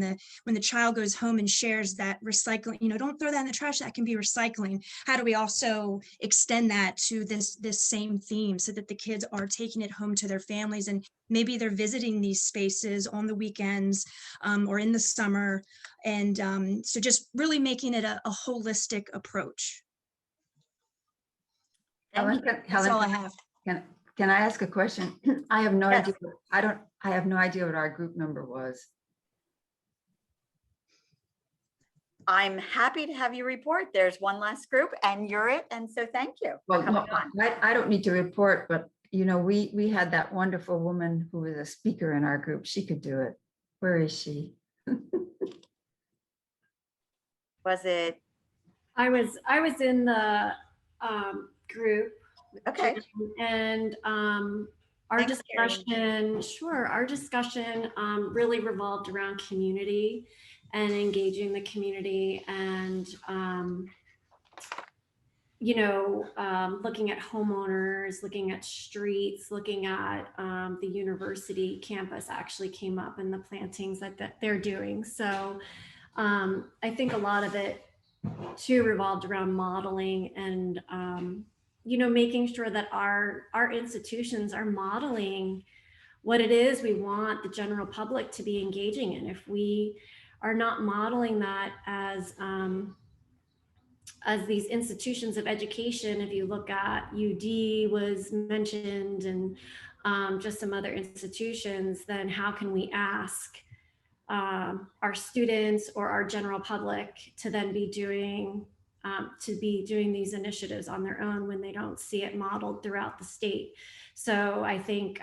the child goes home and shares that recycling, you know, don't throw that in the trash, that can be recycling. How do we also extend that to this same theme so that the kids are taking it home to their families, and maybe they're visiting these spaces on the weekends or in the summer. And so just really making it a holistic approach. That's all I have. Can I ask a question? I have no Yes. idea. I have no idea what our group number was. I'm happy to have you report. There's one last group and you're it. And so thank you for Well, coming no, on. I don't need to report, but you know, we had that wonderful woman who was a speaker in our group. She could do it. Where is she? Was it, I was in the group, okay, and our Thanks, Carrie. discussion really revolved around community and engaging the community, and looking at homeowners, looking at streets, looking at the university campus actually came up in the plantings that they're doing. So I think a lot of it too revolved around modeling and making sure that our institutions are modeling what it is we want the general public to be engaging in. If we are not modeling that as these institutions of education, if you look at UD was mentioned, and just some other institutions, then how can we ask our students or our general public to then be doing these initiatives on their own when they don't see it modeled throughout the state? So I think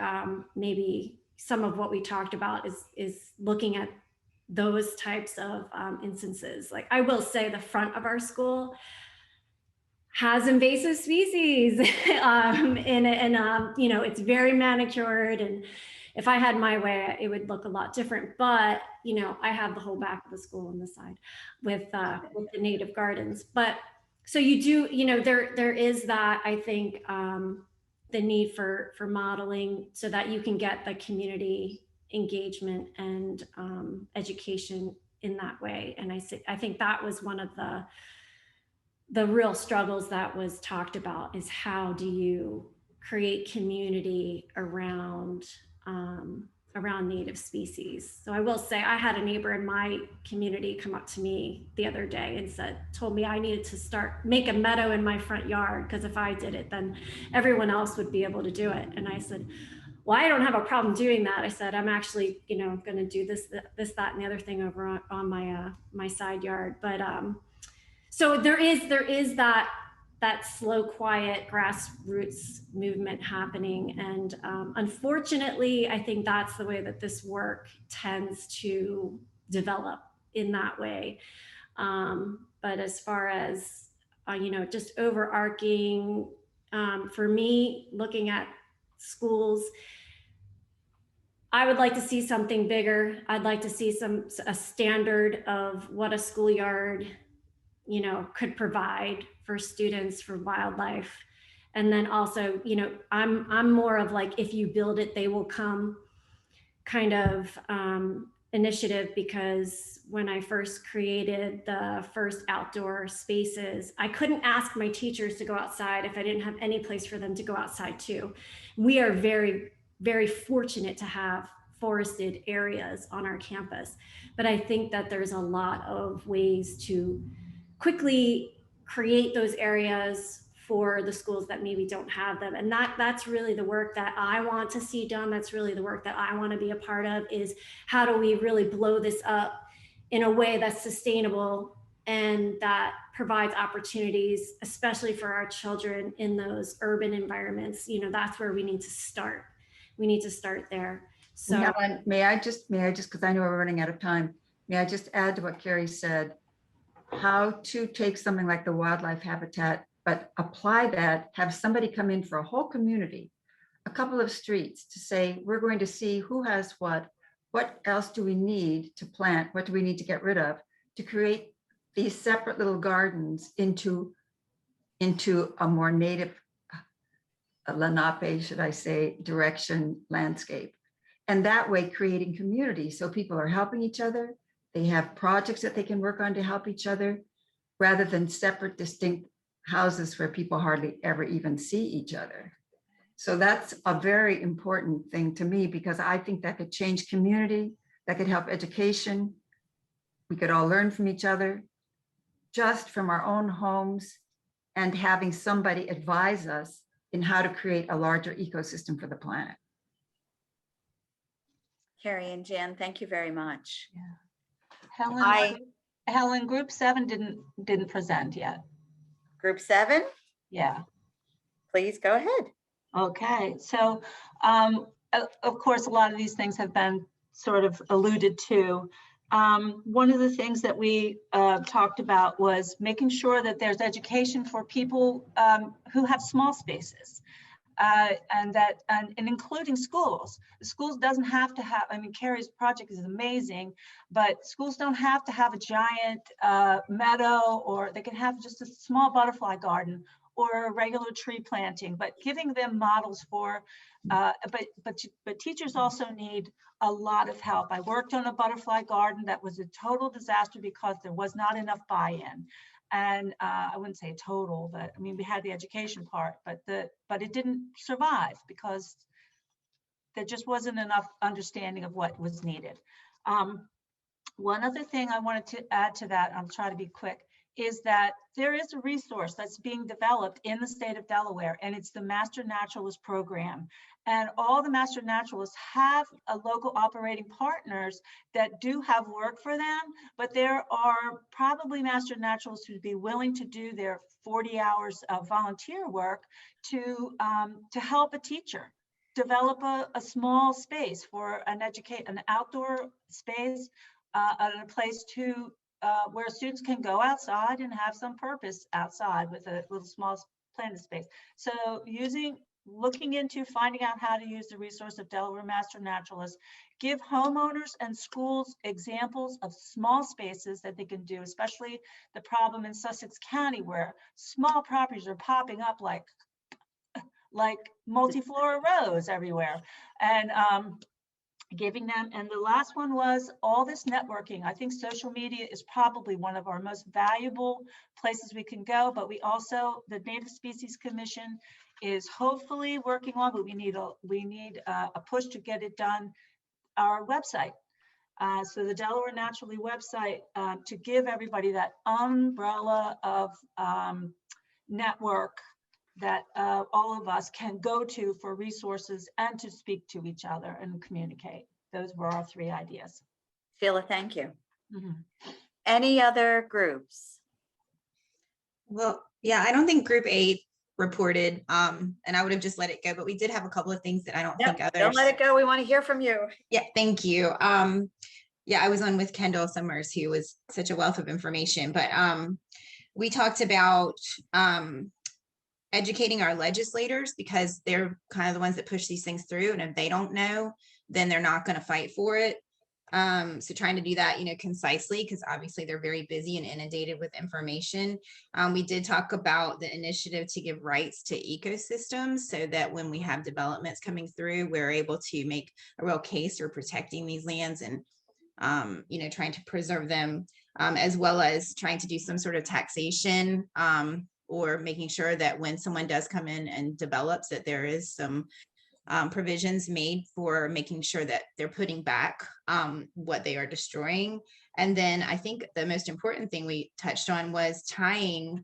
maybe some of what we talked about is looking at those types of instances. Like, I will say the front of our school has invasive species in it, and it's very manicured, and if I had my way, it would look a lot different. But I have the whole back of the school on the side with the native gardens. But so you do, there is that, I think, the need for modeling so that you can get the community engagement and education in that way. And I think that was one of the real struggles that was talked about, is how do you create community around native species. So I will say, I had a neighbor in my community come up to me the other day and told me I needed to make a meadow in my front yard, because if I did it, then everyone else would be able to do it. And I said, well, I don't have a problem doing that. I said, I'm actually, going to do this, that, and the other thing over on my side yard. But so there is that slow, quiet grassroots movement happening. And unfortunately, I think that's the way that this work tends to develop, in that way. But as far as, just overarching, for me, looking at schools, I would like to see something bigger. I'd like to see a standard of what a schoolyard could provide for students, for wildlife. And then also, I'm more of like, if you build it, they will come kind of initiative, because when I first created the first outdoor spaces, I couldn't ask my teachers to go outside if I didn't have any place for them to go outside too. We are very, very fortunate to have forested areas on our campus, but I think that there's a lot of ways to quickly create those areas for the schools that maybe don't have them. And that's really the work that I want to see done. That's really the work that I want to be a part of, is how do we really blow this up in a way that's sustainable and that provides opportunities, especially for our children in those urban environments. That's where we need to start. We need to start there. So Helen, may I just, because I know we're running out of time, may I just add to what Carrie said? How to take something like the wildlife habitat, but apply that, have somebody come in for a whole community, a couple of streets, to say, we're going to see who has what else do we need to plant, what do we need to get rid of, to create these separate little gardens into a more native, Lenape, should I say, direction landscape. And that way creating community, so people are helping each other. They have projects that they can work on to help each other, rather than separate, distinct houses where people hardly ever even see each other. So that's a very important thing to me, because I think that could change community, that could help education. We could all learn from each other, just from our own homes, and having somebody advise us in how to create a larger ecosystem for the planet. Carrie and Jan, thank you very much. Helen, group 7 didn't present yet. Group 7, Yeah. please go ahead. Okay. So, of course, a lot of these things have been sort of alluded to. One of the things that we talked about was making sure that there's education for people who have small spaces. And including schools. Schools doesn't have to have, I mean, Carrie's project is amazing, but schools don't have to have a giant meadow, or they can have just a small butterfly garden or a regular tree planting, but giving them models for, but teachers also need a lot of help. I worked on a butterfly garden that was a total disaster because there was not enough buy-in. And I wouldn't say total, but I mean, we had the education part, but it didn't survive because there just wasn't enough understanding of what was needed. One other thing I wanted to add to that, I'll try to be quick, is that there is a resource that's being developed in the state of Delaware, and it's the Master Naturalist Program. And all the Master Naturalists have local operating partners that do have work for them, but there are probably Master Naturalists who'd be willing to do their 40 hours of volunteer work to help a teacher develop a small space for an outdoor space, and a place to where students can go outside and have some purpose outside with a little small planted space. So looking into finding out how to use the resource of Delaware Master Naturalists, give homeowners and schools examples of small spaces that they can do, especially the problem in Sussex County where small properties are popping up like multi-flora rows everywhere. And giving them, and the last one was all this networking. I think social media is probably one of our most valuable places we can go, but we also, the Native Species Commission is hopefully working on, but we need a push to get it done, our website. So the Delaware Naturally website, to give everybody that umbrella of network that all of us can go to for resources and to speak to each other and communicate. Those were our 3 ideas. Sheila, thank you. Mm-hmm. Any other groups? Well, yeah, I don't think group 8 reported, and I would have just let it go, but we did have a couple of things that I don't think others. Don't let it go. We want to hear from you. Yeah, thank you. Yeah, I was on with Kendall Summers, who was such a wealth of information, but we talked about educating our legislators, because they're kind of the ones that push these things through, and if they don't know, then they're not going to fight for it. So trying to do that, concisely, because obviously they're very busy and inundated with information. We did talk about the initiative to give rights to ecosystems, so that when we have developments coming through, we're able to make a real case for protecting these lands and trying to preserve them, as well as trying to do some sort of taxation, or making sure that when someone does come in and develops, that there is some provisions made for making sure that they're putting back what they are destroying. And then I think the most important thing we touched on was tying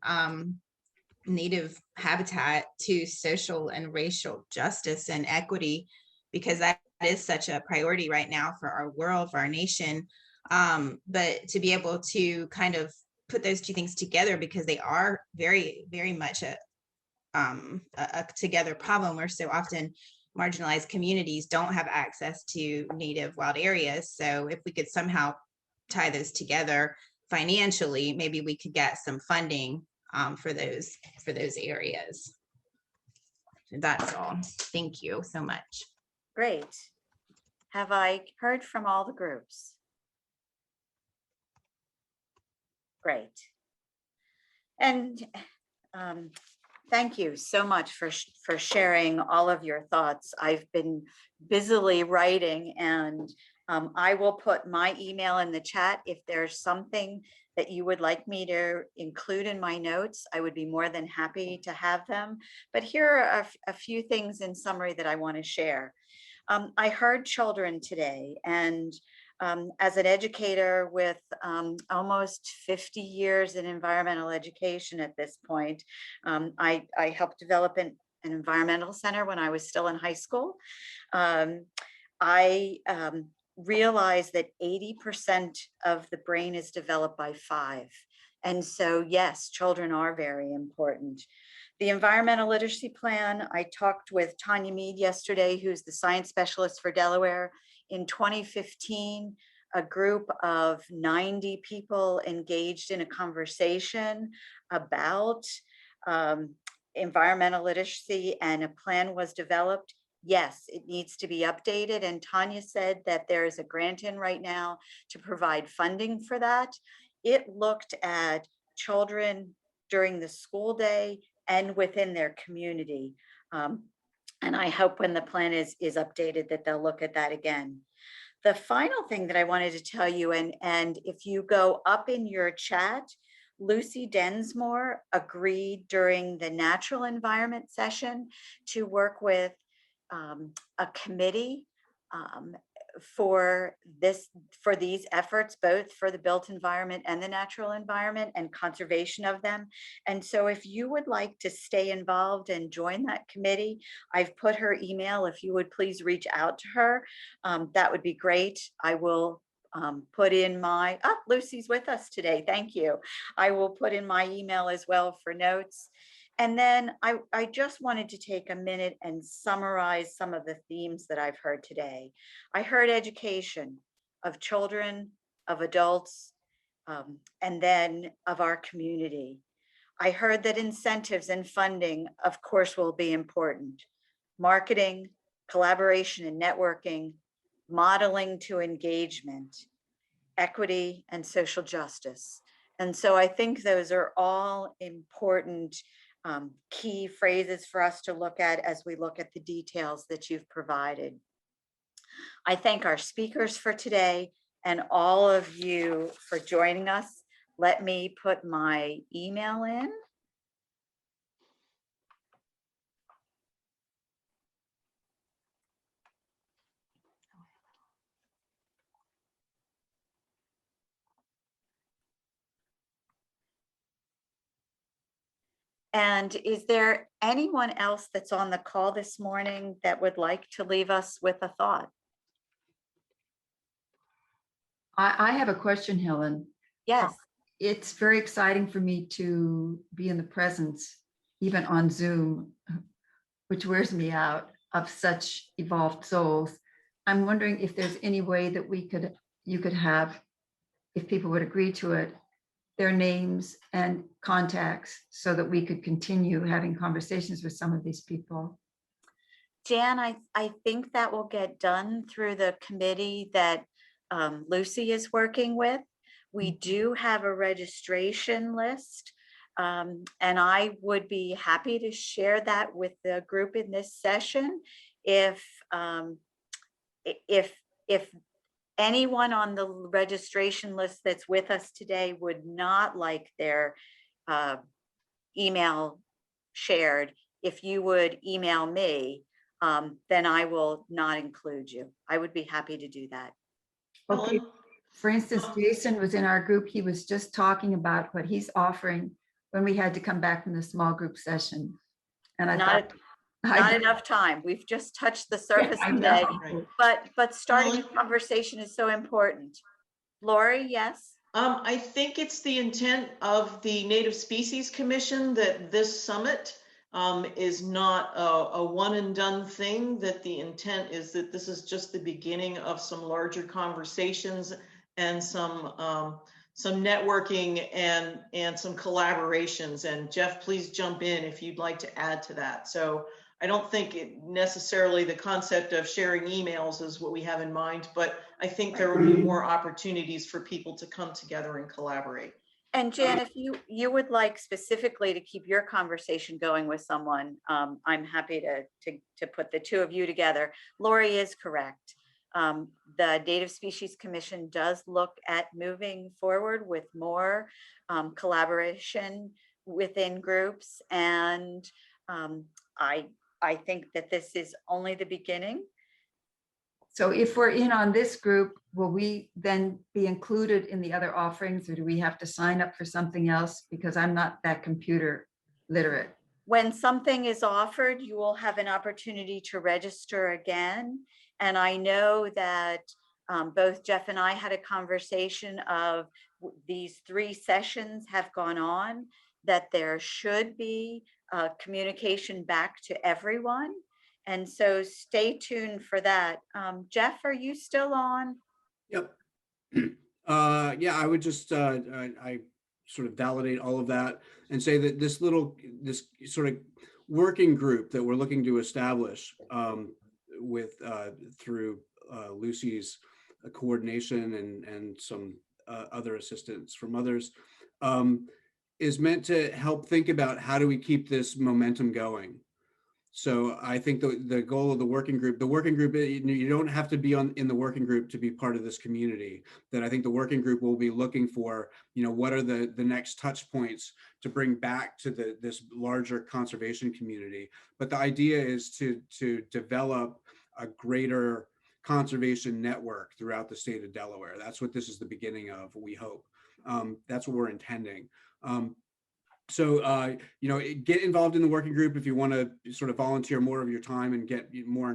native habitat to social and racial justice and equity, because that is such a priority right now for our world, for our nation. But to be able to kind of put those 2 things together, because they are very, very much a together problem, where so often marginalized communities don't have access to native wild areas. So if we could somehow tie those together financially, maybe we could get some funding for those areas. That's all. Thank you so much. Great. Have I heard from all the groups? Great. And thank you so much for sharing all of your thoughts. I've been busily writing, and I will put my email in the chat. If there's something that you would like me to include in my notes, I would be more than happy to have them. But here are a few things in summary that I want to share. I heard children today, and as an educator with almost 50 years in environmental education at this point, I helped develop an environmental center when I was still in high school. I realized that 80% of the brain is developed by 5. And so, yes, children are very important. The environmental literacy plan, I talked with Tanya Mead yesterday, who's the science specialist for Delaware. In 2015, a group of 90 people engaged in a conversation about environmental literacy, and a plan was developed. Yes, it needs to be updated. And Tanya said that there is a grant in right now to provide funding for that. It looked at children during the school day and within their community. And I hope when the plan is updated that they'll look at that again. The final thing that I wanted to tell you, and if you go up in your chat, Lucy Densmore agreed during the natural environment session to work with a committee for these efforts, both for the built environment and the natural environment and conservation of them. And so if you would like to stay involved and join that committee, I've put her email. If you would please reach out to her, that would be great. I will put in my, Lucy's with us today. Thank you. I will put in my email as well for notes. And then I just wanted to take a minute and summarize some of the themes that I've heard today. I heard education of children, of adults, and then of our community. I heard that incentives and funding, of course, will be important. Marketing, collaboration and networking, modeling to engagement, equity, and social justice. And so I think those are all important key phrases for us to look at as we look at the details that you've provided. I thank our speakers for today and all of you for joining us. Let me put my email in. And is there anyone else that's on the call this morning that would like to leave us with a thought? I have a question, Helen. Yes. It's very exciting for me to be in the presence, even on Zoom, which wears me out, of such evolved souls. I'm wondering if there's any way that you could have, if people would agree to it, their names and contacts so that we could continue having conversations with some of these people. Jan, I think that will get done through the committee that Lucy is working with. We do have a registration list, and I would be happy to share that with the group in this session. If anyone on the registration list that's with us today would not like their email shared, if you would email me, then I will not include you. I would be happy to do that. Okay. For instance, Jason was in our group. He was just talking about what he's offering when we had to come back from the small group session. And I thought, not enough time. We've just touched the surface today, but starting a conversation is so important. Lori, yes? I think it's the intent of the Native Species Commission that this summit is not a one and done thing, that the intent is that this is just the beginning of some larger conversations and some networking and some collaborations. And Jeff, please jump in if you'd like to add to that. So I don't think necessarily the concept of sharing emails is what we have in mind, but I think there will be more opportunities for people to come together and collaborate. And Jan, if you would like specifically to keep your conversation going with someone, I'm happy to put the two of you together. Lori is correct. The Native Species Commission does look at moving forward with more collaboration within groups, and I think that this is only the beginning. So if we're in on this group, will we then be included in the other offerings, or do we have to sign up for something else? Because I'm not that computer literate. When something is offered, you will have an opportunity to register again. And I know that both Jeff and I had a conversation of these 3 sessions have gone on, that there should be communication back to everyone. And so stay tuned for that. Jeff, are you still on? Yep. Yeah, I would just, I sort of validate all of that and say that this sort of working group that we're looking to establish with, through Lucy's coordination and some other assistance from others, is meant to help think about how do we keep this momentum going. So I think the goal of the working group, you don't have to be in the working group to be part of this community. That I think the working group will be looking for, what are the next touch points to bring back to this larger conservation community. But the idea is to develop a greater conservation network throughout the state of Delaware. That's what this is the beginning of, we hope. That's what we're intending. So, get involved in the working group if you want to sort of volunteer more of your time and get more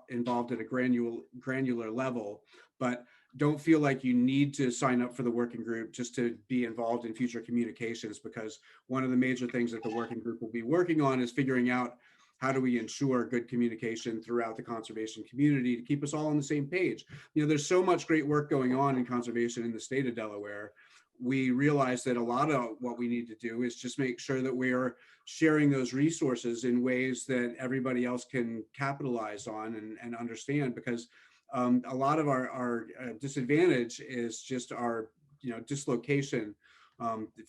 involved at a granular level, but don't feel like you need to sign up for the working group just to be involved in future communications, because one of the major things that the working group will be working on is figuring out how do we ensure good communication throughout the conservation community to keep us all on the same page. There's so much great work going on in conservation in the state of Delaware. We realize that a lot of what we need to do is just make sure that we are sharing those resources in ways that everybody else can capitalize on and understand, because a lot of our disadvantage is just our dislocation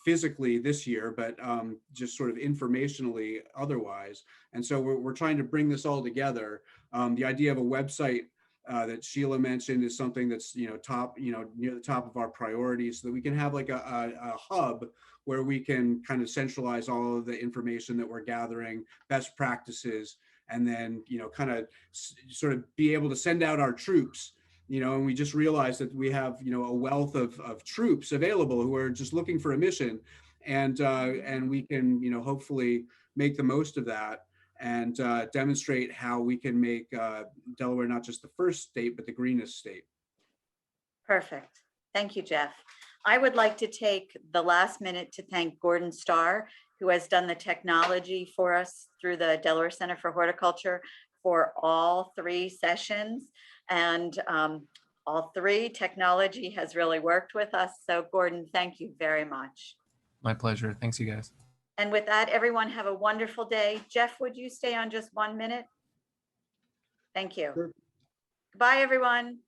physically this year, but just sort of informationally otherwise. And so we're trying to bring this all together. The idea of a website that Sheila mentioned is something that's top near the top of our priorities, so that we can have like a hub where we can kind of centralize all of the information that we're gathering, best practices, and then kind of sort of be able to send out our troops. And we just realized that we have a wealth of troops available who are just looking for a mission, and we can hopefully make the most of that and demonstrate how we can make Delaware not just the first state, but the greenest state. Perfect. Thank you, Jeff. I would like to take the last minute to thank Gordon Starr, who has done the technology for us through the Delaware Center for Horticulture for all 3 sessions. And all 3 technology has really worked with us. So Gordon, thank you very much. My pleasure. Thanks, you guys. And with that, everyone have a wonderful day. Jeff, would you stay on just 1 minute? Thank you. Sure. Goodbye, everyone.